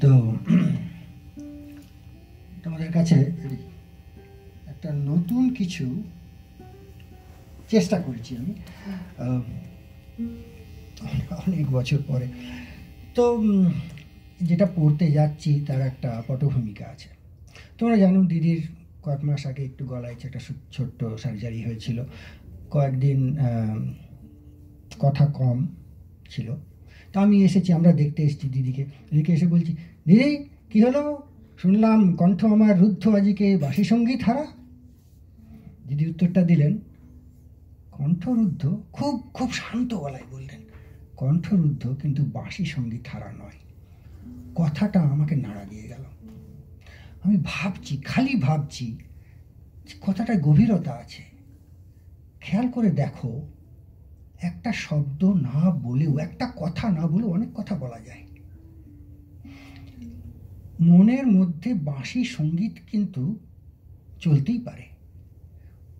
তো তোমাদের কাছে একটা নতুন কিছু চেষ্টা করেছি আমি অনেক বছর পরে। তো যেটা পড়তে যাচ্ছি তার একটা পটভূমিকা আছে। তোমরা জানো দিদির কয়েক মাস আগে একটু গলায় একটা ছোট্ট সার্জারি হয়েছিল। কয়েকদিন কথা কম ছিল। তো আমি এসেছি, আমরা দেখতে এসেছি দিদিকে। দিদিকে এসে বলছি, দিদি কী হলো, শুনলাম কণ্ঠ আমার রুদ্ধ, আজকে বাঁশি সঙ্গীত হারা। দিদি উত্তরটা দিলেন, কণ্ঠরুদ্ধ, খুব খুব শান্ত গলায় বললেন, কণ্ঠরুদ্ধ কিন্তু বাঁশি সঙ্গীত হারা নয়। কথাটা আমাকে নাড়া দিয়ে গেল। আমি ভাবছি, খালি ভাবছি, কথাটার গভীরতা আছে। খেয়াল করে দেখো, একটা শব্দ না বলেও, একটা কথা না বলেও অনেক কথা বলা যায়। মনের মধ্যে বাঁশি সঙ্গীত কিন্তু চলতেই পারে।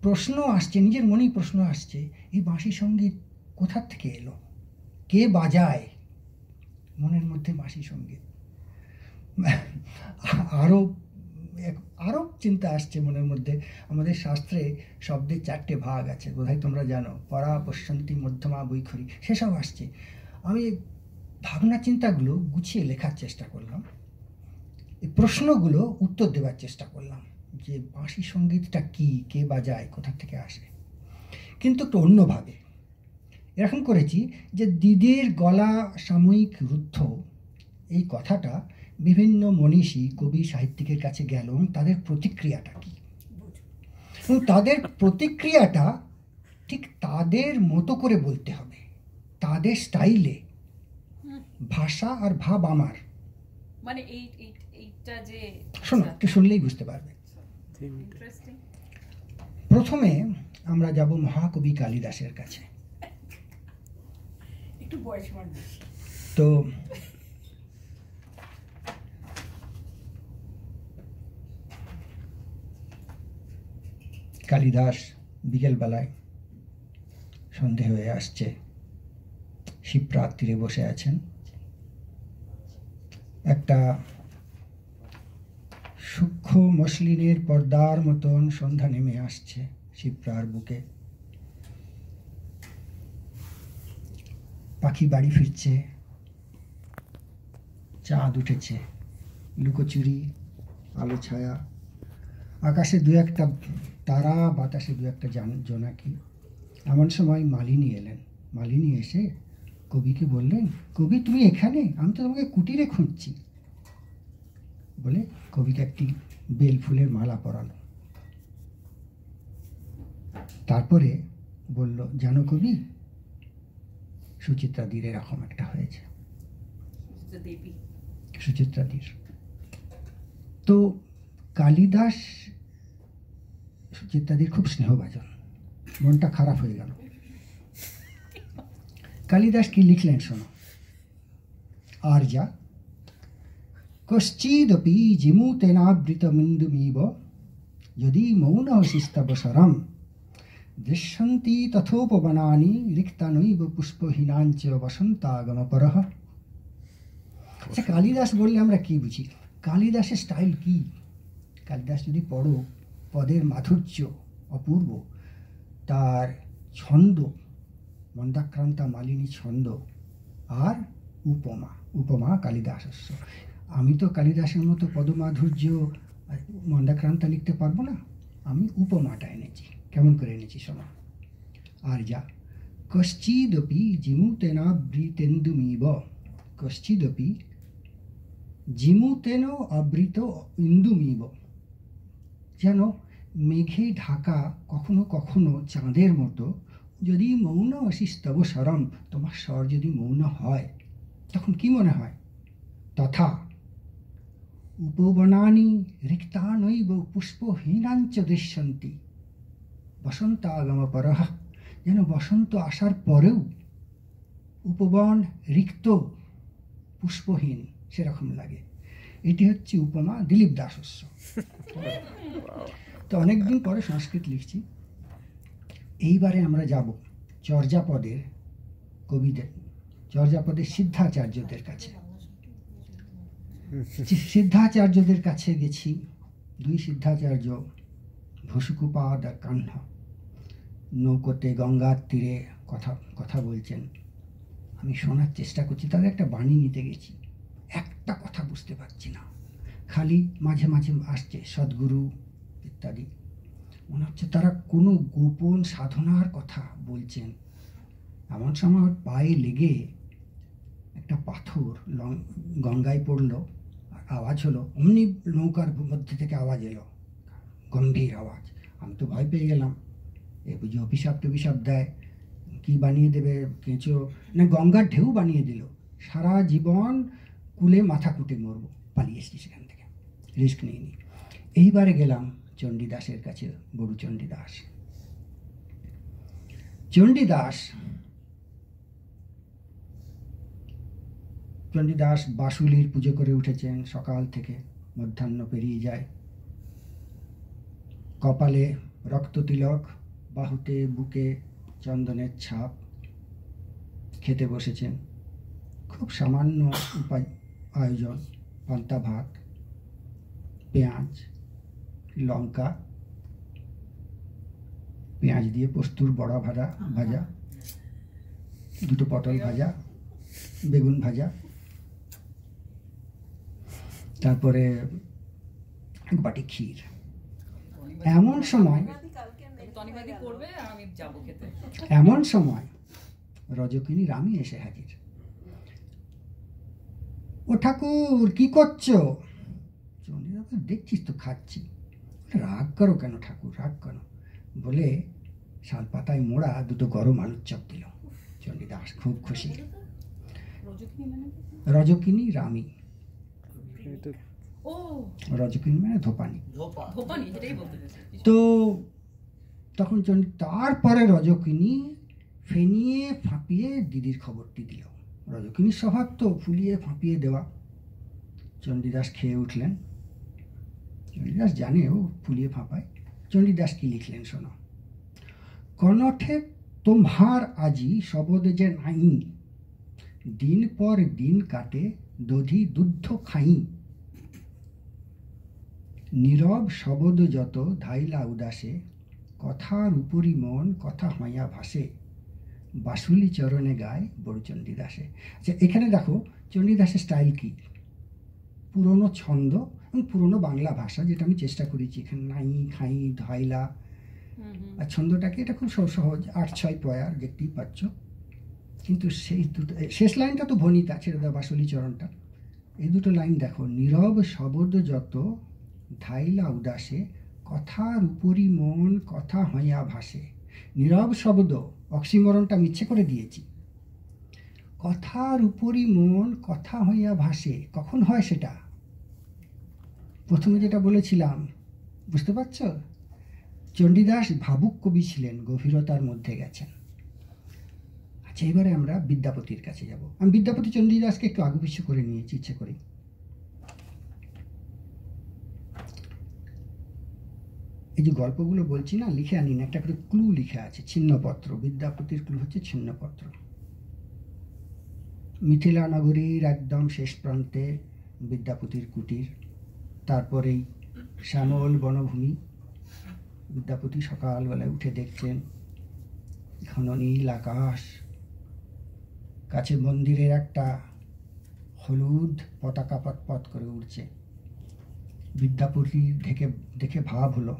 প্রশ্ন আসছে, নিজের মনেই প্রশ্ন আসছে, এই বাঁশি সঙ্গীত কোথা থেকে এলো, কে বাজায় মনের মধ্যে বাঁশি সঙ্গীত। আরও চিন্তা আসছে মনের মধ্যে। আমাদের শাস্ত্রে শব্দের 4টে ভাগ আছে, বোধহয় তোমরা জানো, পরা, পশ্যন্তি, মধ্যমা, বৈখরি, সেসব আসছে। আমি ভাবনা চিন্তাগুলো গুছিয়ে লেখার চেষ্টা করলাম, এই প্রশ্নগুলো উত্তর দেওয়ার চেষ্টা করলাম, যে বাঁশি সঙ্গীতটা কি, কে বাজায়, কোথা থেকে আসে। কিন্তু একটু অন্যভাবে এরকম করেছি যে দিদির গলা সাময়িক রুদ্ধ, এই কথাটা বিভিন্ন মনীষী, কবি, সাহিত্যিকের কাছে গেল, এবং তাদের প্রতিক্রিয়াটা কি, এবং তাদের প্রতিক্রিয়াটা ঠিক তাদের মতো করে বলতে হবে, তাদের স্টাইলে। ভাষা আর ভাব আমার, মানে এইটা যে শোনো, একটু শুনলেই বুঝতে পারবে। প্রথমে আমরা যাব মহাকবি কালিদাসের কাছে। একটু বয়স তো কালিদাস বিকেলবেলায়, সন্ধে হয়ে আসছে, শিপ্রার তীরে বসে আছেন। একটা সূক্ষ্ম মসলিনের পর্দার মতন সন্ধ্যা নেমে আসছে শিপ্রার বুকে। পাখি বাড়ি ফিরছে, চাঁদ উঠেছে, লুকোচুরি, আলো ছায়া, আকাশে দু একটা তারা, বাতাসে দু একটা জোনাকি। এমন সময় মালিনী এলেন। মালিনী এসে কবিকে বললেন, কবি তুমি এখানে, আমি তো তোমাকে কুটিরে খুঁজছি, বলে কবিকে একটি বেল ফুলের মালা পরালো। তারপরে বলল, জানো কবি, সুচিত্রাদির এরকম একটা হয়েছে। সুচিত্রাদির। তো কালিদাস সুচিত্রাদির খুব স্নেহভাজন, মনটা খারাপ হয়ে গেল। কালিদাস কি লিখলেন শোনো। আর যা, কশ্চিদপি জিমুতেনাবৃতমিন্দুমিব যদি মৌনশিস্তবসরম দৃশ্যন্তি তথোপবনানি রিক্তানৈব পুষ্পহীনাঞ্চ বসন্তাগমপরঃ। আচ্ছা, কালিদাস বললে আমরা কি বুঝি? কালিদাসের স্টাইল কি? কালিদাস যদি পড়ো, পদের মাধুর্য অপূর্ব, তার ছন্দ, মন্দাক্রান্তা মালিনী ছন্দ, আর উপমা, উপমা কালিদাসস্য। আমি তো কালিদাসের মতো পদমাধুর্য, মন্দাক্রান্তা লিখতে পারবো না, আমি উপমাটা এনেছি। কেমন করে এনেছি শোনো। আর যা, কশ্চিদপি জিমুতেনাবৃতেন্দুমিব, কশ্চিদপি জিমুতেন আবৃত ইন্দুমিব, যেন মেঘে ঢাকা কখনো কখনো চাঁদের মতো, যদি মৌন অশিস্তব স্বরম, তোমার স্বর যদি মৌন হয় তখন কি মনে হয়? তথা উপবনানি রিক্তানৈব পুষ্পহীনাঞ্চ দৃশ্যন্তি বসন্তাগমপরঃ, যেন বসন্ত আসার পরেও উপবন রিক্ত, পুষ্পহীন, সেরকম লাগে। এটি হচ্ছে উপমা দিলীপ দাসস্য। তো অনেকদিন পরে সংস্কৃত লিখছি। এইবারে আমরা যাব চর্যাপদের কবিদের, চর্যাপদের সিদ্ধাচার্যদের কাছে। সিদ্ধাচার্যদের কাছে গেছি, দুই সিদ্ধাচার্য ভসুকুপাদ আর কাহ্ন নৌকোতে গঙ্গার তীরে কথা বলছেন। আমি শোনার চেষ্টা করছি, তাদের একটা বাণী নিতে গেছি, একটা কথা বুঝতে পারছি না, খালি মাঝে মাঝে আসছে সদ্গুরু ইত্যাদি। মনে হচ্ছে তারা কোনো গোপন সাধনার কথা বলছেন। এমন সময় পায়ে লেগে একটা পাথর গঙ্গায় পড়লো, আওয়াজ হলো, অমনি নৌকার মধ্যে থেকে আওয়াজ এলো, গম্ভীর আওয়াজ। আমি তো ভয় পেয়ে গেলাম, এ বুঝি অভিশাপ টভিশাপ দেয়, কি বানিয়ে দেবে, কেঁচো না গঙ্গার ঢেউ বানিয়ে দিল। সারা জীবন কুলে মাথা কুটে মরবো, পালিয়ে এসছি সেখান থেকে, রিস্ক নিইনি। এইবারে গেলাম চণ্ডীদাসের কাছে, বড়ু চণ্ডীদাস। চণ্ডীদাস বাসুলির পুজো করে উঠেছেন, সকাল থেকে মধ্যাহ্ন পেরিয়ে যায়। কপালে রক্ত তিলক, বাহুতে বুকে চন্দনের ছাপ। খেতে বসেছেন, খুব সামান্য আয়োজন, পান্তা ভাত, পেঁয়াজ, লঙ্কা, পেঁয়াজ দিয়ে পোস্তুর বড়া ভাজা, দুটো পটল ভাজা, বেগুন ভাজা, তারপরে এক বাটি ক্ষীর। এমন সময় রজকিনী রামী এসে হাজির। ও ঠাকুর, কি করছো? চণ্ডীদাস, দেখছিস তো খাচ্ছি। রাগ করো কেন ঠাকুর, রাগ কেন? বলে শালপাতায় মোড়া দুটো গরম আলুর চপ দিল। চণ্ডীদাস খুব খুশি। রজকিনী রামী, রজকিনী মানে ধোপানি। তো তখন তারপরে রজকিনী ফেনিয়ে ফাঁপিয়ে দিদির খবরটি দিল। রজকিনীর স্বভাব তো ফুলিয়ে ফাঁপিয়ে দেওয়া। চণ্ডীদাস খেয়ে উঠলেন। চণ্ডীদাস জানে ও ফুলিয়ে ফাঁপায়। চণ্ডীদাস কি লিখলেন শোনো। কনঠে তোমার আজি শবদ যে নাই, দিন পর দিন কাটে দধি দুগ্ধ খাই। নীরব শবদ যত ধাইলা উদাসে, কথার উপরি মন কথা হইয়া ভাসে। বাসুলি চরণে গায় বড় চণ্ডীদাসে। আচ্ছা, এখানে দেখো চণ্ডীদাসের স্টাইল কি, পুরনো ছন্দ এবং পুরনো বাংলা ভাষা, যেটা আমি চেষ্টা করেছি এখানে। নাই, খাই, ধাইলা, আর ছন্দটাকে এটা খুব সহজ, ৮-৬ পয়ার, দেখতেই পাচ্ছ। কিন্তু সেই দুটো, শেষ লাইনটা তো ভনিতা, ছেড়ে দেওয়া বাসুলি চরণটা। এই দুটো লাইন দেখো, নীরব শবদ যত ধাইলা উদাসে, কথার উপরি মন কথা হইয়া ভাসে। নীরব শব্দ, অক্সিমরণটা মিচ্ছে করে দিয়েছি। কথার উপরি মন কথা হইয়া ভাসে, কখন হয় সেটা? প্রথমে যেটা বলেছিলাম, বুঝতে পারছ? চণ্ডীদাস ভাবুক কবি ছিলেন, গভীরতার মধ্যে গেছেন। আচ্ছা, এবারে আমরা বিদ্যাপতির কাছে যাব। আমি বিদ্যাপতি চণ্ডীদাসকে একটু আগুপিছু করে নিয়েছি ইচ্ছে করে। এই যে গল্পগুলো বলছি না, লিখে আনি না, একটা করে ক্লু লিখে আছে, ছিন্নপত্র। বিদ্যাপতির ক্লু হচ্ছে ছিন্নপত্র। মিথিলা নগরীর একদম শেষ প্রান্তে বিদ্যাপতির কুটির, তারপরেই শ্যামল বনভূমি। বিদ্যাপতি সকালবেলায় উঠে দেখছেন ঘন নীল আকাশ, কাছে মন্দিরের একটা হলুদ পতাকা পথ করে উঠছে। বিদ্যাপতি দেখে ভাব হলো,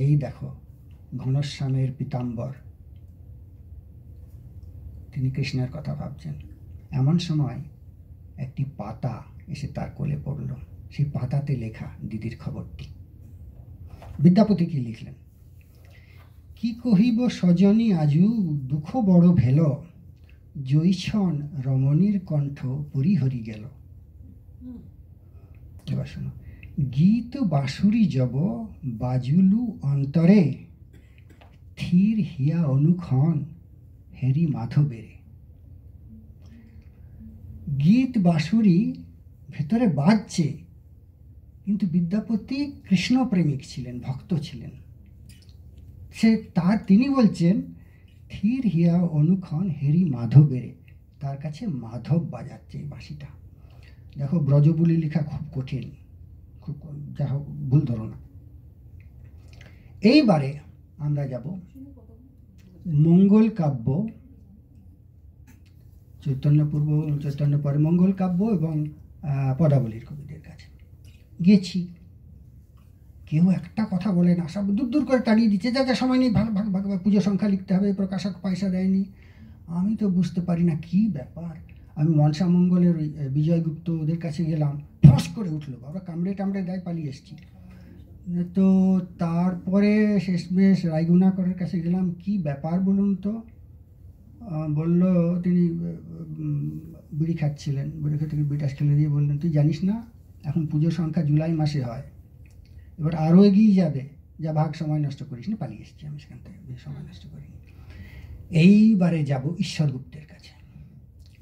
এই দেখো ঘনশ্যামের পীতাম্বর। তিনি কৃষ্ণের কথা ভাবছেন। এমন সময় একটি পাতা এসে তার কোলে পড়ল। সেই পাতাতে লেখা দিদির খবরটি। বিদ্যাপতি কি লিখলেন? কি কহিব সজনী আজু দুঃখ বড় ভেল, জৈছন রমণীর কণ্ঠ পরিহরি গেল। এবার শোনো, গীত বাঁশুরি জব বাজুলু অন্তরে, থির হিয়া অনুক্ষণ হেরি মাধবেরে। গীত বাঁশুরি ভেতরে বাজছে, কিন্তু বিদ্যাপতি কৃষ্ণ প্রেমিক ছিলেন, ভক্ত ছিলেন। তিনি বলছেন থির হিয়া অনুক্ষণ হেরি মাধবেরে, তার কাছে মাধব বাজাচ্ছে এই বাঁশিটা। দেখো ব্রজবুলি লেখা খুব কঠিন, খুব, যা হোক ভুল ধরো না। এইবারে আমরা যাব মঙ্গল কাব্য, চৈতন্যপূর্ব চৈতন্য পরে মঙ্গল কাব্য এবং পদাবলীর কবিদের কাছে গেছি। কেউ একটা কথা বলে না, সব দূর দূর করে তাড়িয়ে দিচ্ছে, যা যা সময় নেই, ভাগ ভাগ ভাগ ভাগ, পুজো সংখ্যা লিখতে হবে, প্রকাশক পয়সা দেয়নি। আমি তো বুঝতে পারি না কি ব্যাপার। আমি মনসা মঙ্গলের ওই বিজয়গুপ্ত ওদের কাছে গেলাম, ফস করে উঠলো, বাবা কামড়ে টামড়ে দেয়, পালিয়ে এসছি। তো তারপরে শেষমেশ রায়গুণাকরের কাছে গেলাম, কি ব্যাপার বলুন তো। বলল, তিনি বিড়ি খাচ্ছিলেন, বিড়ি খেতে বিড়িটা খেলে দিয়ে বললেন, তুই জানিস না এখন পুজোর সংখ্যা জুলাই মাসে হয়, এবার আরও এগিয়ে যাবে, যা ভাগ, সময় নষ্ট করিস না। পালিয়ে এসছি আমি সেখান থেকে, সময় নষ্ট করিনি। এইবারে যাব ঈশ্বরগুপ্তের কাছে।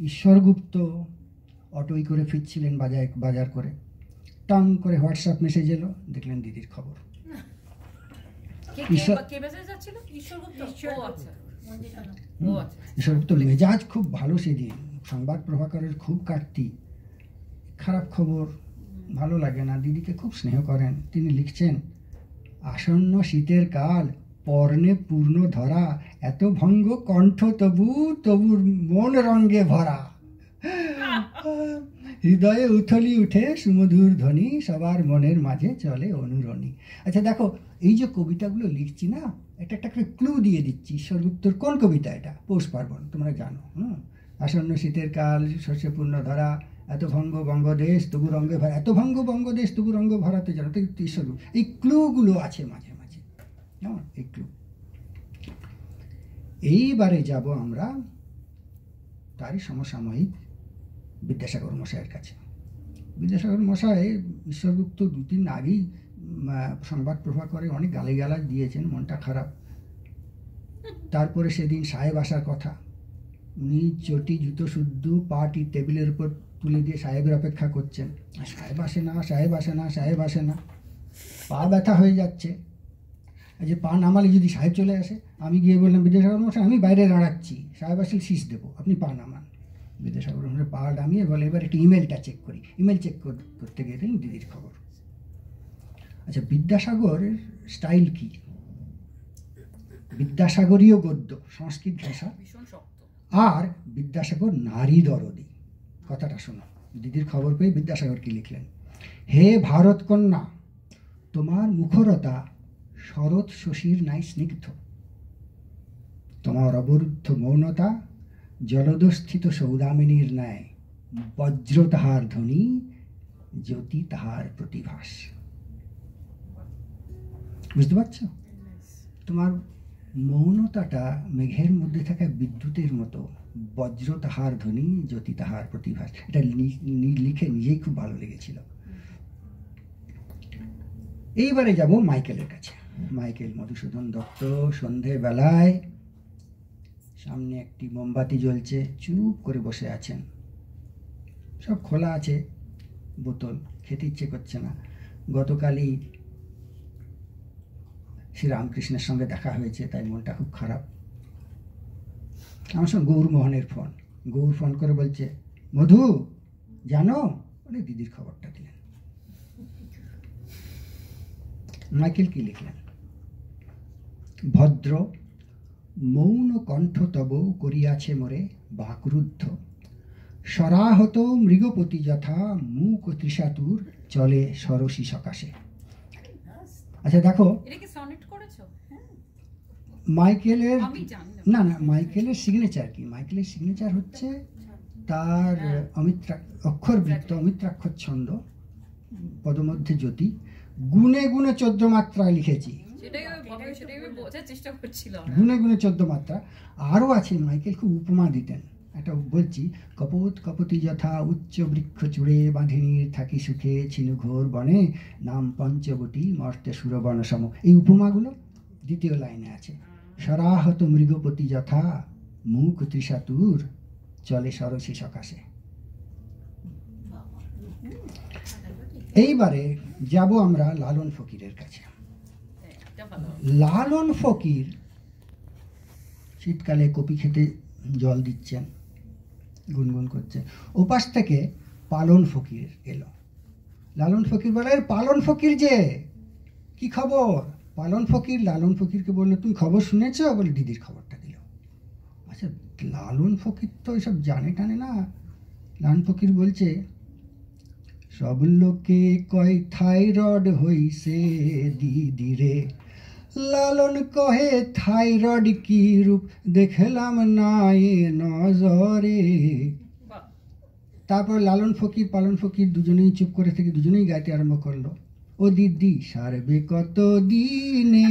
ঈশ্বরগুপ্ত অটোই করে ফিরছিলেন বাজার করে, টাং করে হোয়াটসঅ্যাপ মেসেজ এলো, দেখলেন দিদির খবর। ঈশ্বরগুপ্ত মেজাজ খুব ভালো সেদিন, সংবাদ প্রভাকরের খুব কাটতি, খারাপ খবর ভালো লাগে না, দিদিকে খুব স্নেহ করেন। তিনি লিখছেন, আসন্ন শীতের কাল, পর্ণে পূর্ণ ধরা, এত ভঙ্গ কণ্ঠ তবু তবুর মন রঙ্গে ভরা, হৃদয়ে উথলি উঠে সুমধুর ধ্বনি, সবার মনের মাঝে চলে অনুরণী। আচ্ছা দেখো, এই যে কবিতাগুলো লিখছি না, এটা একটা ক্লু দিয়ে দিচ্ছি। ঈশ্বরগুপ্তর কোন কবিতা এটা? পৌষ পার্বণ, তোমরা জানো। আসন্ন শীতের কাল, শস্যে পূর্ণ ধরা, এত ভঙ্গ বঙ্গদেশ তবু রঙ্গে ভরা, এত ভঙ্গ বঙ্গদেশ তবু রঙ্গ ভরাতে জানো তো ঈশ্বরগুপ্ত। এই ক্লুগুলো আছে মাঝে মাঝে, এই ক্লু। এইবারে যাব আমরা তারই সমসাময়িক বিদ্যাসাগর মশাইয়ের কাছে। বিদ্যাসাগর মশাই ঈশ্বরগুপ্ত 2-3 আগেই সংবাদ প্রভাকরে অনেক গালিগালাজ দিয়েছেন, মনটা খারাপ। তারপরে সেদিন সাহেব আসার কথা, উনি চটি জুতো শুদ্ধ পাটি টেবিলের উপর তুলে দিয়ে সাহেবের অপেক্ষা করছেন, সাহেব আসে না, সাহেব আসে না, সাহেব আসে না। পা ব্যথা হয়ে যাচ্ছে, যে পা নামালে যদি সাহেব চলে আসে। আমি গিয়ে বললাম, বিদ্যাসাগর মশাই আমি বাইরে দাঁড়াচ্ছি, সাহেব আসলে শীষ দেবো, আপনি পা নামান। বিদ্যাসাগর মশাই পা নামিয়ে বলে, এবার একটু ইমেলটা চেক করি। ইমেল চেক করতে গিয়ে দেখলেন দিদির খবর। আচ্ছা, বিদ্যাসাগরের স্টাইল কি? বিদ্যাসাগরীয় গদ্য, সংস্কৃত ভাষা, আর বিদ্যাসাগর নারী দরদি। কথাটা শোনো, দিদির খবর পেয়ে বিদ্যাসাগর কি লিখলেন, হে ভারত কন্যা, তোমার মুখরতা শরৎ শশীর নাই স্নিগ্ধ, তোমার অবরুদ্ধ মৌনতা জলদস্থিত সৌদামিনীর ন্যায়, বজ্র তাহার ধ্বনি, জ্যোতি তাহার প্রতিভাস। বুঝতে পারছো? তোমার মৌনতাটা মেঘের মধ্যে থাকা বিদ্যুতের মতো, বজ্র তাহার ধ্বনি, জ্যোতি তাহার প্রতিভাস। এটা লিখে নিজেই খুব ভালো লেগেছিল। এইবারে যাব মাইকেলের কাছে। মাইকেল মধুসূদন দত্ত সন্ধেবেলায় সামনে একটি মোমবাতি জ্বলছে, চুপ করে বসে আছেন, সব খোলা আছে বোতল, খেতে ইচ্ছে করছে না। গতকালই শ্রীরামকৃষ্ণের সঙ্গে দেখা হয়েছে, তাই মনটা খুব খারাপ। আমার সঙ্গে গৌরমোহনের ফোন, গৌর ফোন করে বলছে, মধু জানো, বলে দিদির খবরটা দিলেন। মাইকেল কি লিখলেন, ভদ্র মৌন কণ্ঠ তব করিয়াছে মোরে বাকরুদ্ধ, সরাহত মৃগপতি যথা মুখ তৃষাতুর, চলে সরসী সকাশে। আচ্ছা দেখো, মাইকেলের না মাইকেলের সিগনেচার কি? মাইকেলের সিগনেচার হচ্ছে তার অক্ষরবৃত্ত, অমিত্রাক্ষর ছন্দ, পদমধ্যে জ্যোতি, গুনে গুনে 14 মাত্রায় লিখেছি, গুনে গুনে 14 মাত্রা। আরও আছে, মাইকেল খুব উপমা দিতেন, একটা বলছি, কপোত কপতি যথা উচ্চ বৃক্ষ চূড়ে, বাঁধিনীর থাকি সুখে ছিনু ঘোর বনে, নাম পঞ্চবটি মর্তে সুরবন সম। এই উপমাগুলো দ্বিতীয় লাইনে আছে। সরাহত মৃগপতি যথা মুখ তৃষাতুর, চলে সরসী সকাশে। এইবারে যাব আমরা লালন ফকিরের কাছে। লালন ফকির শীতকালে কপি খেতে জল দিচ্ছেন, গুনগুন করছেন। ওপাশ থেকে পালন ফকির এলো। লালন ফকির বলে, পালন ফকির যে, কি খবর? পালন ফকির লালন ফকিরকে বললো, তুমি খবর শুনেছো? বলে দিদির খবরটা দিল। আচ্ছা, লালন ফকির তো এসব জানে টানে না। লালন ফকির বলছে, সব লোকে কয় থাইরয়েড হইছে দিদি রে, লালন কহে থাইরয়েড কি রূপ দেখলাম না এ নজরে। তারপর লালন ফকির পালন ফকির দুজনেই চুপ করে থেকে দুজনেই গাইতে আরম্ভ করলো, ও দিদি সারবে কত দিনে,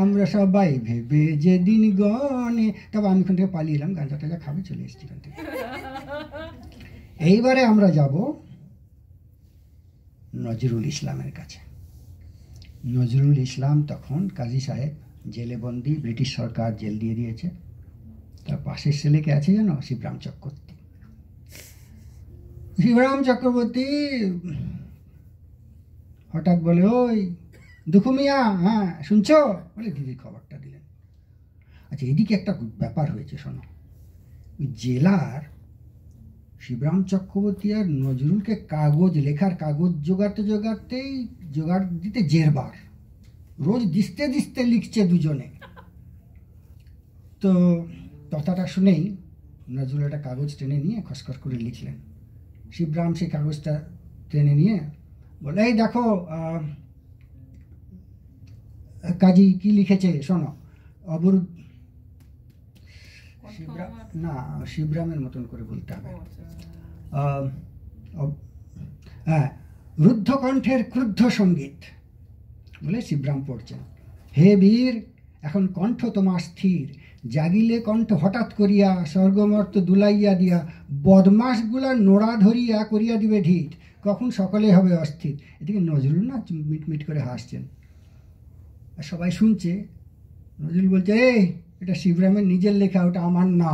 আমরা সবাই ভেবে যে দিন গনে। তবে আমি ওখান থেকে পালিয়ে এলাম, গাঁজা টাজা খাবে, চলে এসেছি ওখান থেকে। এইবারে আমরা যাব নজরুল ইসলামের কাছে। নজরুল ইসলাম তখন কাজী সাহেব জেলে বন্দি, ব্রিটিশ সরকার জেল দিয়ে দিয়েছে। তার পাশের ছেলেকে আছে জানো, শিবরাম চক্রবর্তী। শিবরাম চক্রবর্তী হঠাৎ বলে, ওই দুখু মিয়া, হ্যাঁ শুনছো? বলে দিদির খবরটা দিলেন। আচ্ছা, এদিকে একটা ব্যাপার হয়েছে, শোনো। জেলার শিবরাম চক্রবর্তী আর নজরুলকে কাগজ, লেখার কাগজ জোগাড় দিতে জেরবার, রোজ দিস্তে দিস্তে লিখছে দুজনে। তো কথাটা শুনেই নজরুল একটা কাগজ টেনে নিয়ে খসখস করে লিখলেন। শিবরাম সেই কাগজটা টেনে নিয়ে বলে, এই দেখো কাজী কি লিখেছে শোনো। অবরোধ, না শিবরামের মতন করে বলতে হবে। হ্যাঁ, রুদ্ধ কণ্ঠের ক্রুদ্ধ সঙ্গীত বলে শিবরাম পড়ছেন। হে বীর, এখন কণ্ঠ তোমার স্থির, জাগিলে কণ্ঠ হঠাৎ করিয়া, স্বর্গমর্ত দুলাইয়া দিয়া, বদমাসগুলা নোড়া ধরিয়া করিয়া দিবে ঢিঠ, কখন সকলে হবে অস্থির। এদিকে নজরুল না মিটমিট করে হাসছেন, আর সবাই শুনছে। নজরুল বলছে, এই এটা শিবরামের নিজের লেখা, ওটা আমার না।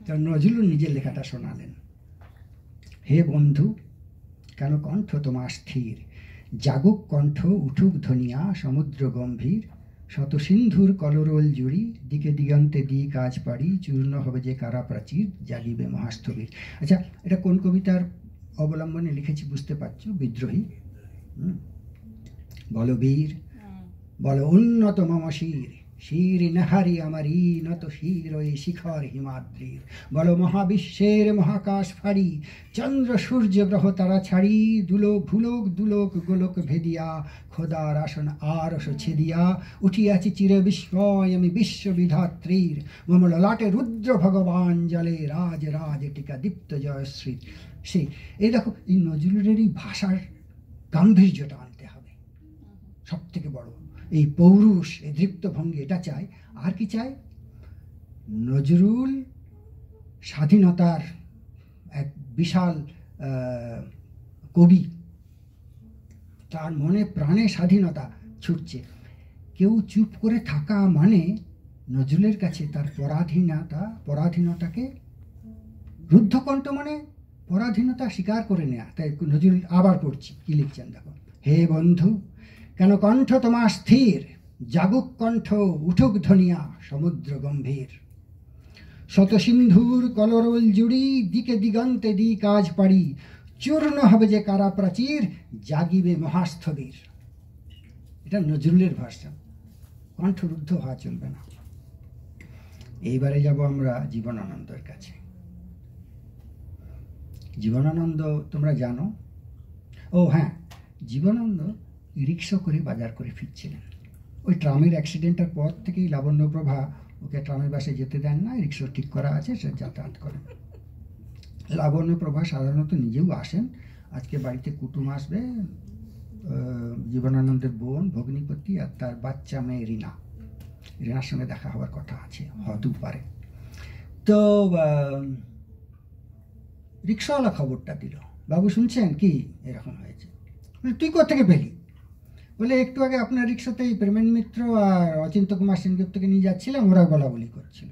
তো নজরুল নিজের লেখাটা শোনালেন। হে বন্ধু, কেন কণ্ঠ তোমার স্থির, জাগুক কণ্ঠ উঠুক ধনিয়া, সমুদ্র গম্ভীর, শত সিন্ধুর কলরোল জুড়ি, দিকে দিগন্তে দিক আজ পারি, চূর্ণ হবে যে কারা প্রাচীর, জাগিবে মহাস্থবির। আচ্ছা, এটা কোন কবিতার অবলম্বনে লিখেছি বুঝতে পারছো? বিদ্রোহী। বলো বীর, বলো উন্নত মম শির, শির নাহারি আমারি নত শির ওই শিখর হিমাদ্রির, বলো মহাবিশ্বের মহাকাশ ফাড়ি, চন্দ্র সূর্য গ্রহ তারা ছাড়ি, দুলোক ভুলোক দুলোক গোলক ভেদিয়া, খোদার আসন আরশ ছেদিয়া, উঠিয়াছি চির বিস্ময় আমি বিশ্ববিধাত্রীর, মম ললাটে রুদ্র ভগবান জলে, রাজ রাজ টিকা দীপ্ত জয়শ্রী। এই দেখো, এই নজরুলের এই ভাষার গাম্ভীর্যটা আনতে হবে সব থেকে বড়। এই পৌরুষ, এই দৃপ্ত ভঙ্গি, এটা চাই। আর কি চাই? নজরুল স্বাধীনতার এক বিশাল কবি, তার মনে প্রাণে স্বাধীনতা ছুটছে। কেউ চুপ করে থাকা মানে নজরুলের কাছে তার পরাধীনতাকে, রুদ্ধকণ্ঠ মানে পরাধীনতা স্বীকার করে নেয়া। তাই নজরুল আবার পড়ছি, কি লিখছেন দেখো। হে বন্ধু, কেন কণ্ঠ তোমার স্থির, জাগুক কণ্ঠ উঠুক ধনিয়া, সমুদ্র গম্ভীর, শত সিন্ধুর কলরোল জুড়ি, দিকে দিগন্তে দিক আজ পারি, চূর্ণ হবে যে কারা প্রাচীর, জাগিবে মহাস্থবির। এটা নজরুলের ভাষা, কণ্ঠরুদ্ধ হওয়া চলবে না। এইবারে যাব আমরা জীবনানন্দের কাছে। জীবনানন্দ তোমরা জানো। ও হ্যাঁ, জীবনানন্দ রিক্সা করে বাজার করে ফিরছিলেন। ওই ট্রামের অ্যাক্সিডেন্টের পর থেকেই লাবণ্যপ্রভা ওকে ট্রামের বাসে যেতে দেন না, রিক্সা ঠিক করা আছে, সে যাতায়াত করেন। লাবণ্যপ্রভা সাধারণত নিজেও আসেন। আজকে বাড়িতে কুটুম আসবে, জীবনানন্দের বোন ভগ্নিপতি আর তার বাচ্চা মেয়ে রিনার সঙ্গে দেখা হওয়ার কথা আছে, হতেও পারে। তো রিক্সাওয়ালা খবরটা দিল, বাবু শুনছেন কি এরকম হয়েছে। তুই কোথেকে পেলি? বলে, একটু আগে আপনার রিক্সাতেই প্রেমেন মিত্র আর অচিন্ত কুমার সেনগুপ্তকে নিয়ে যাচ্ছিলাম, ওরা বলাবলি করছিল।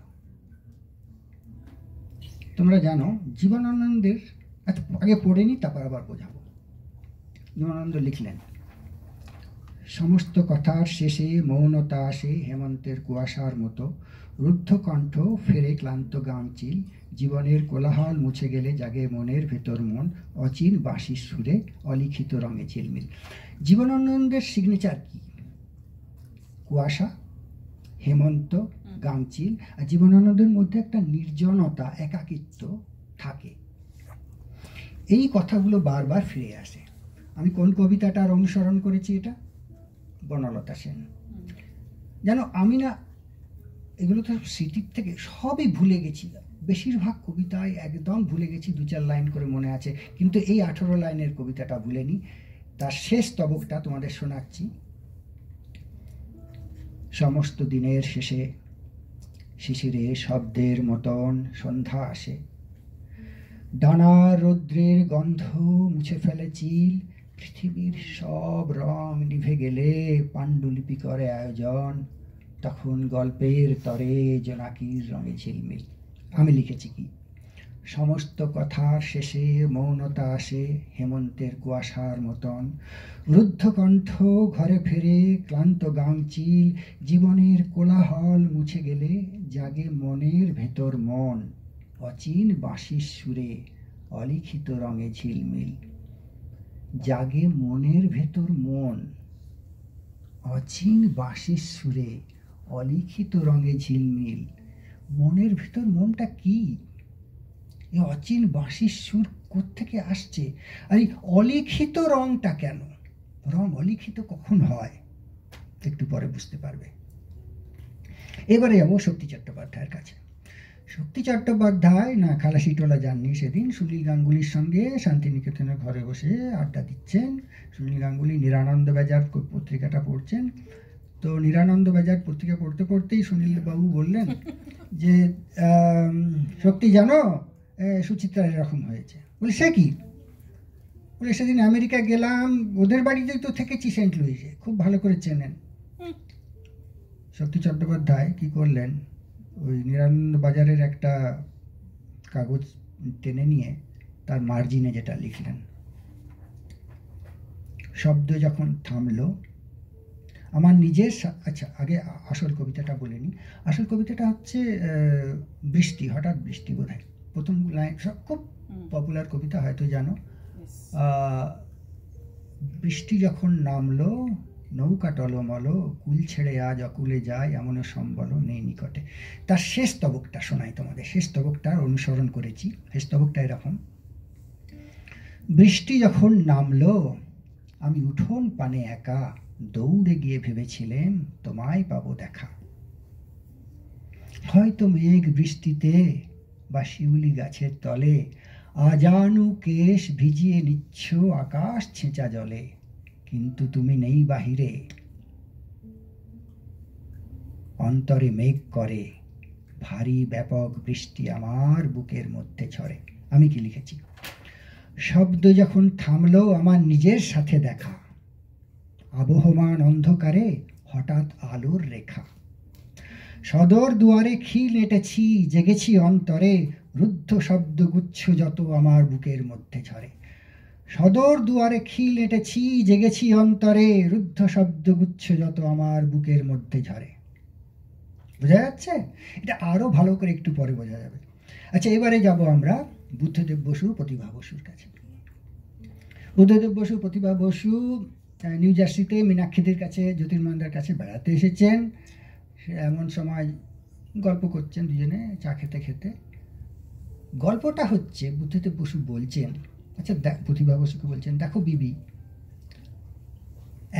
তোমরা জানো জীবনানন্দের, আগে পড়েনি তারপর আবার বোঝাবো। জীবনানন্দ লিখলেন, সমস্ত কথার শেষে মৌনতা আসে হেমন্তের কুয়াশার মতো, রুদ্ধ কণ্ঠ ফেরে ক্লান্ত গাংচিল, জীবনের কোলাহল মুছে গেলে জাগে মনের ভেতর মন, অচিন বাঁশির সুরে অলিখিত রঙে ঝিলমিল। জীবনানন্দের সিগনেচার কি? কুয়াশা, হেমন্ত, গাংচিল। আর জীবনানন্দের মধ্যে একটা নির্জনতা, একাকিত্ব থাকে। এই কথাগুলো বারবার ফিরে আসে। আমি কোন কবিতাটার অনুসরণ করেছি? এটা বনলতা সেন। জানো, আমি না এগুলো তো স্মৃতির থেকে সবই ভুলে গেছি, বেশিরভাগ কবিতায় একদম ভুলে গেছি, 2-4 লাইন করে মনে আছে, কিন্তু এই 18 লাইনের কবিতাটা ভুলেনি। তার শেষ স্তবকটা তোমাদের শোনাচ্ছি। সমস্ত দিনের শেষে শিশিরে শব্দের মতন সন্ধ্যা আসে, ডানার রৌদ্রের গন্ধ মুছে ফেলে চিল, পৃথিবীর সব রং নিভে গেলে পাণ্ডুলিপি করে আয়োজন, তখন গল্পের তরে জোনাকির রঙে ঝিলমিল। আমি লিখেছি কি? সমস্ত কথার শেষে মৌনতা আসে হেমন্তের কুয়াশার মতন, রুদ্ধ কণ্ঠ ঘরে ফেরে ক্লান্ত গাংচিল, জীবনের কোলাহল মুছে গেলে জাগে মনের ভেতর মন, অচিন বাঁশির সুরে অলিখিত রঙে ঝিলমিল। জাগে মনের ভেতর মন, অচিন বাঁশির সুরে অলিখিত রঙে ঝিলমিল। মনের ভেতর মনটা কি? এই অচিন বাঁশির সুর কোত্থেকে আসছে? আর এই অলিখিত রংটা কেন? রং অলিখিত কখন হয় একটু পরে বুঝতে পারবে। এবারে যাবো শক্তি চট্টোপাধ্যায়ের কাছে। শক্তি চট্টোপাধ্যায় না খালাসিটোলা যাননি সেদিন, সুনীল গাঙ্গুলির সঙ্গে শান্তিনিকেতনের ঘরে বসে আড্ডা দিচ্ছেন। সুনীল গাঙ্গুলি নিরানন্দ বাজার পত্রিকাটা পড়ছেন। তো নিরানন্দ বাজার পত্রিকা পড়তে পড়তেই সুনীল বাবু বললেন যে শক্তি জানো সুচিত্রা এরকম হয়েছে। বলে সে কি? বলে সেদিন আমেরিকা গেলাম, ওদের বাড়িতেই তো থেকেছি সেন্ট লুইসে, খুব ভালো করে চেনেন। শক্তি চট্টোপাধ্যায় কি করলেন, ওই নিরানন্দ বাজারের একটা কাগজ টেনে নিয়ে তার মার্জিনে যেটা লিখলেন, শব্দ যখন থামলো আমার নিজের, আচ্ছা আগে আসল কবিতাটা বলে নিই। আসল কবিতাটা হচ্ছে বৃষ্টি, হঠাৎ বৃষ্টি বোধহয় প্রথম লাইন, সব খুব পপুলার কবিতা, হয়তো জানো। বৃষ্টি যখন নামলো নৌকা টলমল, কুল ছেড়ে আজ অকুলে যায় এমন সম্বল নেই নিকটে। তার শেষ স্তবকটা শোনাই তোমাদের, শেষ স্তবকটার অনুসরণ করেছি। শেষ স্তবকটা এরকম: বৃষ্টি যখন নামলো আমি উঠোন পানে একা, দৌড়ে গিয়ে ভেবেছিলেন তোমায় পাবো দেখা। হয়তো মেঘ বৃষ্টিতে বা শিউলি গাছের তলে আজানু কেশ ভিজিয়ে নিচ্ছ আকাশ ছেঁচা জলে, কিন্তু তুমি নেই বাহিরে, অন্তরে মেঘ করে ভারী ব্যাপক বৃষ্টি আমার বুকের মধ্যে ঝরে। আমি কি লিখেছি? শব্দ যখন থামলো আমার নিজের সাথে দেখা, আবহমান অন্ধকারে হঠাৎ আলোর রেখা, সদর দুয়ারে খিল এঁটেছি জেগেছি অন্তরে, রুদ্ধ শব্দগুচ্ছ যত আমার বুকের মধ্যে ঝরে। সদর দুয়ারে খিল এঁটেছি জেগেছি অন্তরে, রুদ্ধ শব্দগুচ্ছ যত আমার বুকের মধ্যে ঝরে। বোঝা যাচ্ছে? এটা আরো ভালো করে একটু পরে বোঝা যাবে। আচ্ছা, এবারে যাব আমরা বুদ্ধদেব বসু, প্রতিভা বসুর কাছে। বুদ্ধদেব বসু, প্রতিভা বসু নিউ জার্সিতে মীনাক্ষীদের কাছে, জ্যোতির্ময়দার কাছে বেড়াতে এসেছেন। এমন সময় গল্প করছেন দুজনে চা খেতে খেতে। গল্পটা হচ্ছে বুদ্ধদেব বসু বলছেন, আচ্ছা প্রতিভা বসুকে বলছেন, দেখো বিবি,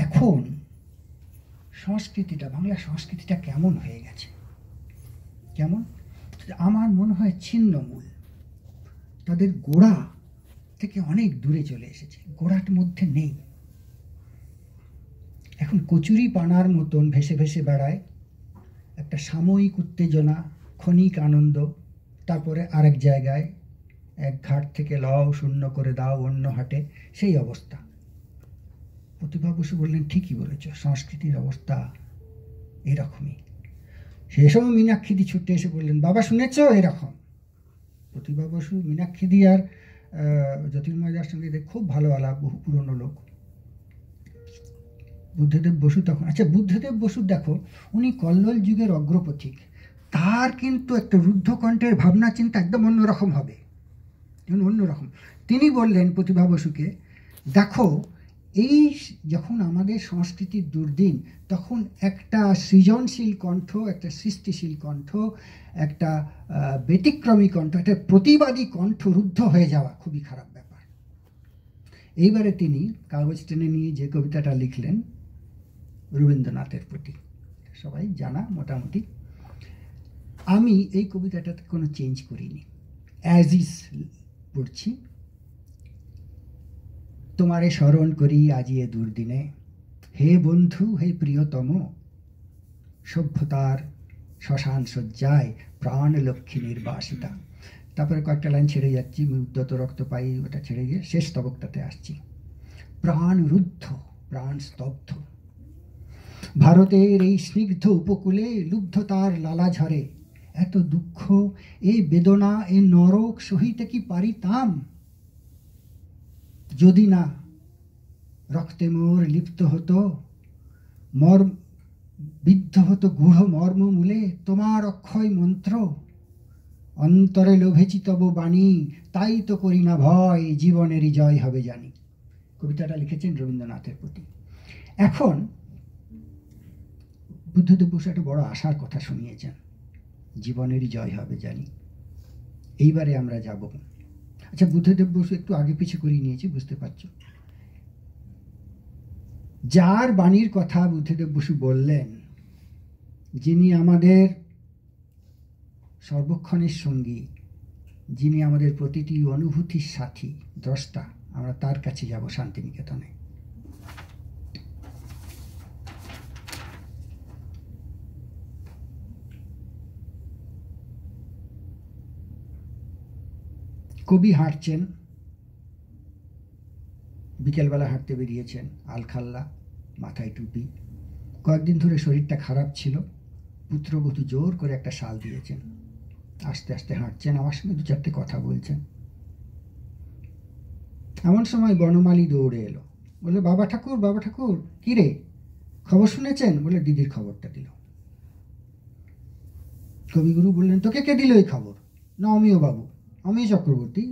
এখন সংস্কৃতিটা, বাংলা সংস্কৃতিটা কেমন হয়ে গেছে, কেমন? আমার মনে হয় ছিন্নমূল, তাদের গোড়া থেকে অনেক দূরে চলে এসেছে, গোড়ার মধ্যে নেই। এখন কচুরি পানার মতন ভেসে ভেসে বেড়ায়, একটা সাময়িক উত্তেজনা, ক্ষণিক আনন্দ, তারপরে আরেক জায়গায় এক ঘাট থেকে লও শূন্য করে দাও অন্য হাটে, সেই অবস্থা। প্রতিভা বসু বললেন, ঠিকই বলেছ, সংস্কৃতির অবস্থা এরকমই। সেই সময় মীনাক্ষীদি ছুটে এসে বললেন, বাবা শুনেছ এরকম। প্রতিভা বসু, মীনাক্ষীদি আর জ্যোতির্ময়দার সঙ্গে খুব ভালো আলাপ, বহু পুরনো লোক। বুদ্ধদেব বসু তখন, আচ্ছা বুদ্ধদেব বসু দেখো, উনি কল্লোল যুগের অগ্রপথিক, তার কিন্তু একটা রুদ্ধকণ্ঠের ভাবনা চিন্তা একদম অন্যরকম হবে, অন্যরকম। তিনি বললেন প্রতিভা বসুকে, দেখো এই যখন আমাদের সংস্কৃতির দুর্দিন, তখন একটা সৃজনশীল কণ্ঠ, একটা সৃষ্টিশীল কণ্ঠ, একটা ব্যতিক্রমী কণ্ঠ, একটা প্রতিবাদী কণ্ঠ রুদ্ধ হয়ে যাওয়া খুবই খারাপ ব্যাপার। এইবারে তিনি কাগজ টেনে নিয়ে যে কবিতাটা লিখলেন রবীন্দ্রনাথের প্রতি, সবাই জানা মোটামুটি। আমি এই কবিতাটাতে কোনো চেঞ্জ করিনি, অ্যাজ ইজ পড়ছি। তোমারে স্মরণ করি আজি এ দুর্দিনে, হে বন্ধু হে প্রিয়তম, সভ্যতার শ্মশান শয্যায় প্রাণ লক্ষ্মী নির্বাসিতা। তারপরে কয়েকটা লাইন ছেড়ে যাচ্ছি, উদ্যত রক্ত পাই, ওটা ছেড়ে গিয়ে শেষ তবকটাতে আসছি। প্রাণ রুদ্ধ প্রাণ স্তব্ধ, ভারতের এই স্নিগ্ধ উপকূলে লুব্ধতার লালা ঝরে, এত দুঃখ এই বেদনা এ নরক সহিতে কি পারিতাম, যদি না রক্তে মোর লিপ্ত হতো, বিদ্ধ হতো গূঢ় মর্ম মূলে তোমার অক্ষয় মন্ত্র, অন্তরে লোভেছি তব বাণী, তাই তো করি না ভয়, জীবনেরই জয় হবে জানি। কবিতাটা লিখেছেন রবীন্দ্রনাথের প্রতি। এখন বুদ্ধদেব বসু একটা বড় আশার কথা শুনিয়েছেন, জীবনেরই জয় হবে জানি। এইবারে আমরা যাব। আচ্ছা, বুদ্ধদেব বসু একটু আগে পিছু করিয়ে নিয়েছি, বুঝতে পারছো। যার বাণীর কথা বুদ্ধদেব বসু বললেন, যিনি আমাদের সর্বক্ষণের সঙ্গী, যিনি আমাদের প্রতিটি অনুভূতির সাথী, দ্রষ্টা, আমরা তার কাছে যাব শান্তিনিকেতনে। কবি হাঁটছেন, বিকেলবেলা হাঁটতে বেরিয়েছেন, আলখাল্লা, মাথায় টুপি। কয়েকদিন ধরে শরীরটা খারাপ ছিল, পুত্রবধূ জোর করে একটা শাল দিয়েছেন। আস্তে আস্তে হাঁটছেন, আমার সঙ্গে দু চারটে কথা বলছেন। এমন সময় বনমালী দৌড়ে এলো, বললো, বাবা ঠাকুর, বাবা ঠাকুর, কি রে, খবর শুনেছেন? বলে, দিদির খবরটা দিল। কবিগুরু বললেন, তোকে কে দিল এই খবর? না, অমিয় বাবু, অমিয় চক্রবর্তী,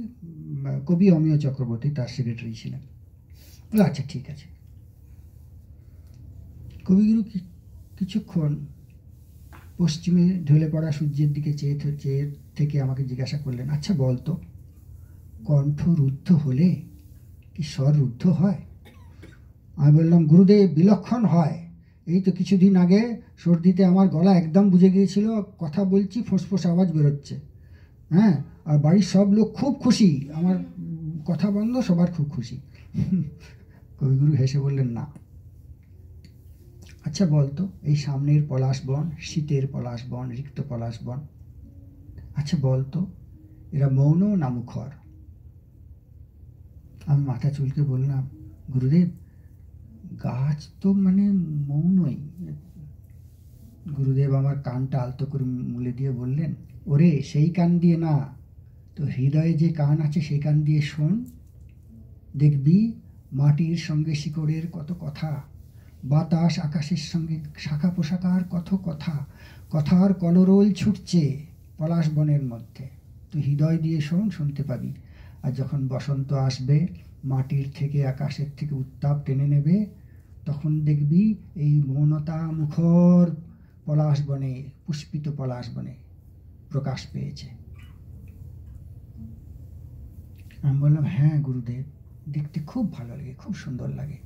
কবি অমিয় চক্রবর্তী তার সেক্রেটারি ছিলেন। বলে, আচ্ছা ঠিক আছে। কবিগুরু কিছুক্ষণ পশ্চিমে ঢলে পড়া সূর্যের দিকে চেয়ে থেকে আমাকে জিজ্ঞাসা করলেন, আচ্ছা বলতো, কণ্ঠ রুদ্ধ হলে কি স্বর রুদ্ধ হয়? আমি বললাম, গুরুদেব, বিলক্ষণ হয়। এই তো কিছুদিন আগে সর্দিতে আমার গলা একদম বুঝে গিয়েছিল, কথা বলছি ফোঁস আওয়াজ বেরোচ্ছে, হ্যাঁ, আর বাড়ির সব লোক খুব খুশি, আমার কথা বন্ধ, সবার খুব খুশি। কবিগুরু হেসে বললেন, না। আচ্ছা বলতো, এই সামনের পলাশ বন, শীতের পলাশ বন, রিক্ত পলাশ বন, আচ্ছা বলতো এরা মৌন না মুখর? আমি মাথা চুলকে বললাম, গুরুদেব, গাছ তো মানে মৌনই। গুরুদেব আমার কানটা আলতো করে মুলে দিয়ে বললেন, ওরে, সেই কান দিয়ে না, তো হৃদয়ে যে কান আছে সেই কান দিয়ে শোন, দেখবি মাটির সঙ্গে শিকড়ের কত কথা, বাতাস আকাশের সঙ্গে শাখা পোশাকার কত কথা, কথার কলরোল ছুটছে পলাশ বনের মধ্যে। তুই হৃদয় দিয়ে শোন, শুনতে পাবি। আর যখন বসন্ত আসবে, মাটির থেকে আকাশের থেকে উত্তাপ টেনে নেবে, তখন দেখবি এই মৌনতা মুখর পলাশ বনে, পুষ্পিত পলাশ বনে প্রকাশ পেয়েছে। আমি বললাম, হ্যাঁ গুরুদেব, দেখতে খুব ভালো লাগে, খুব সুন্দর লাগে।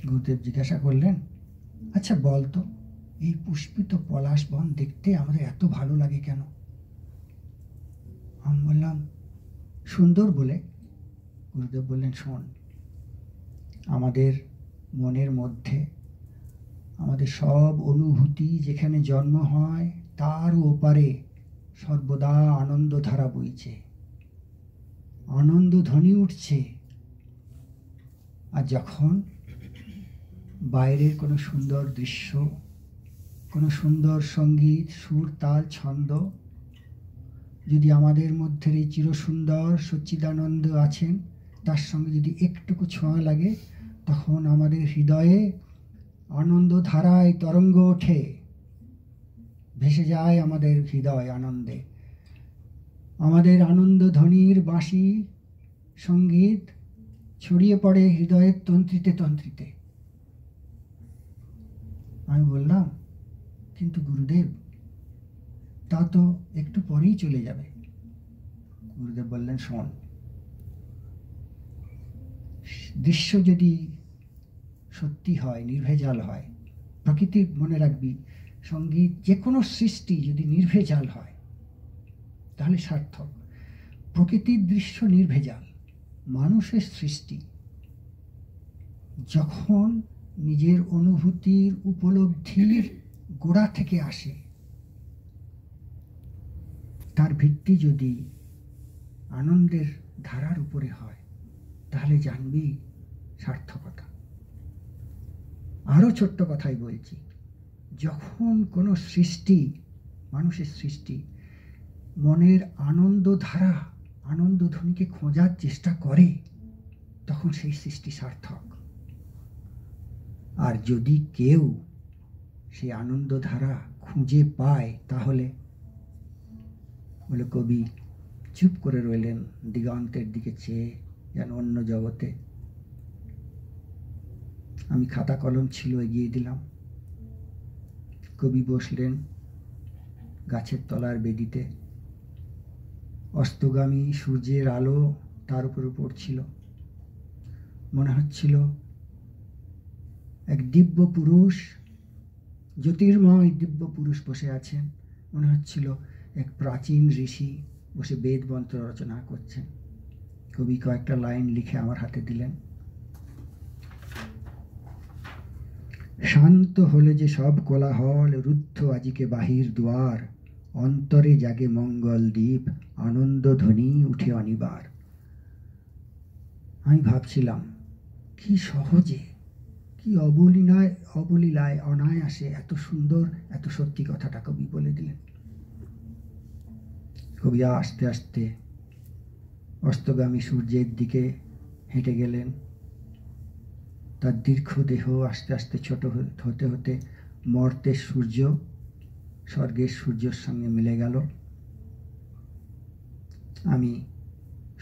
গুরুদেব জিজ্ঞাসা করলেন, আচ্ছা বলতো, এই পুষ্পিত পলাশ বন দেখতে আমাদের এত ভালো লাগে কেন? আমি বললাম, সুন্দর বলে। গুরুদেব বললেন, শোন, আমাদের মনের মধ্যে আমাদের সব অনুভূতি যেখানে জন্ম হয়, তার ওপারে সর্বদা আনন্দ ধারা বইছে, আনন্দ ধ্বনি উঠছে। আর যখন বাইরের কোনো সুন্দর দৃশ্য, কোনো সুন্দর সঙ্গীত, সুর, তাল, ছন্দ যদি আমাদের মধ্যে এই চিরসুন্দর সচ্চিদানন্দ আছেন, তার সঙ্গে যদি একটুকু ছোঁয়া লাগে, তখন আমাদের হৃদয়ে আনন্দ ধারায় তরঙ্গ ওঠে, ভেসে যায় আমাদের হৃদয় আনন্দে। আমাদের আনন্দ ধ্বনির বাঁশি সঙ্গীত ছড়িয়ে পড়ে হৃদয়ের তন্ত্রিতে তন্ত্রিতে। আমি বললাম, কিন্তু গুরুদেব, তা তো একটু পরেই চলে যাবে। গুরুদেব বললেন, শোন, দৃশ্য যদি সত্যি হয়, নির্ভেজাল হয়, প্রকৃতির, মনে রাখবি, সঙ্গীত, যে কোনো সৃষ্টি যদি নির্ভেজাল হয় তাহলে সার্থক। প্রকৃতির দৃশ্য নির্ভেজাল, মানুষের সৃষ্টি যখন নিজের অনুভূতির উপলব্ধির গোড়া থেকে আসে, তার ভিত্তি যদি আনন্দের ধারার উপরে হয়, তাহলে জানবি সার্থকতা। আরো ছোট্ট কথাই বলছি, যখন কোনো সৃষ্টি, মানুষের সৃষ্টি, মনের আনন্দ ধারা, আনন্দ ধ্বনিকে খোঁজার চেষ্টা করে, তখন সেই সৃষ্টি সার্থক। আর যদি কেউ সেই আনন্দ ধারা খুঁজে পায়, তাহলে বলে কবি চুপ করে রইলেন দিগন্তের দিকে চেয়ে, যেন অন্য জগতে। আমি খাতা কলম ছিল, এগিয়ে দিলাম। কবি বসলেন গাছের তলার বেদিতে। অস্তগামী সূর্যের আলো তার উপরে পড়ছিল। মনে হচ্ছিল এক দিব্য পুরুষ, জ্যোতির্ময় দিব্য পুরুষ বসে আছেন। মনে হচ্ছিল এক প্রাচীন ঋষি বসে বেদ মন্ত্র রচনা করছেন। কবি কয়েকটা লাইন লিখে আমার হাতে দিলেন। শান্ত হলে যে সব কোলাহল, রুদ্ধ আজিকে বাহির দুয়ার, অন্তরে জাগে মঙ্গল দ্বীপ, আনন্দ ধ্বনি উঠে অনিবার। আমি ভাবছিলাম, কি সহজে, কি অবলীলায় অনায়াসে এত সুন্দর, এত সত্যি কথাটা কবি বলে দিলেন। কবি আস্তে আস্তে অস্তগামী সূর্যের দিকে হেঁটে গেলেন। তার দীর্ঘ দেহ আস্তে আস্তে ছোট হতে হতে মর্তের সূর্য, স্বর্গের সূর্যের সঙ্গে মিলে গেল। আমি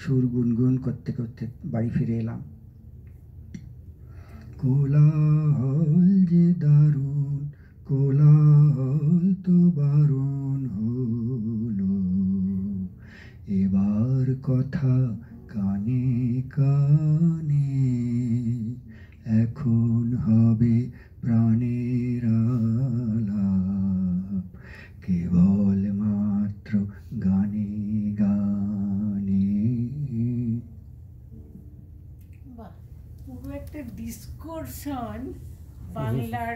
সুর গুনগুন করতে করতে বাড়ি ফিরে এলাম। কোলাহল যে দারুণ, কোলাহল তো বারণ হলো, এবার কথা কানে কানে, এখন হবে প্রাণের আলাপ, কেবল মাত্র গানে গানে। বাহ, পুরো একটা ডিসকোর্সন বাংলার